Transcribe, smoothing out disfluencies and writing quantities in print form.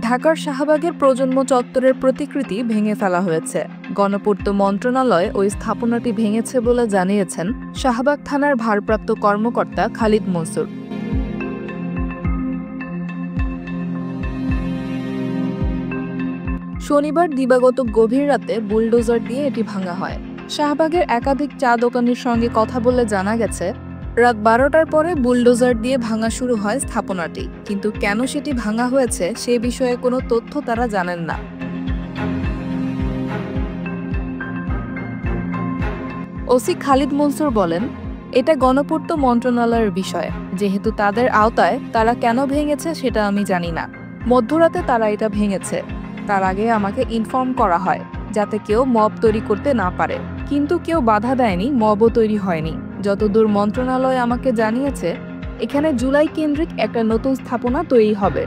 ঢাকার শাহবাগের প্রজন্ম চত্বরের প্রতিকৃতি ভেঙে ফেলা হয়েছে। গণপূর্ত মন্ত্রণালয় ওই স্থাপনাটি ভেঙেছে বলে জানিয়েছেন শাহবাগ থানার ভারপ্রাপ্ত কর্মকর্তা খালিদ মনসুর। শনিবার দিবাগত গভীর রাতে বুলডোজার দিয়ে এটি ভাঙা হয়। শাহবাগের একাধিক চা দোকানির সঙ্গে কথা বলে জানা গেছে, রাত 12টার পরে বুলডোজার দিয়ে ভাঙা শুরু হয় স্থাপনাটি, কিন্তু কেন সেটি ভাঙা হয়েছে সে বিষয়ে কোনো তথ্য তারা জানেন না। ওসি খালিদ মনসুর বলেন, এটা গণপূর্ত মন্ত্রণালয়ের বিষয়। যেহেতু তাদের আওতায়, তারা কেন ভেঙেছে সেটা আমি জানি না। মধ্যরাতে তারা এটা ভেঙেছে। তার আগে আমাকে ইনফর্ম করা হয় যাতে কেউ মব তৈরি করতে না পারে, কিন্তু কেউ বাধা দেয়নি, মবও তৈরি হয়নি। যতদূর মন্ত্রণালয় আমাকে জানিয়েছে, এখানে জুলাই কেন্দ্রিক একটা নতুন স্থাপনা তৈরি হবে।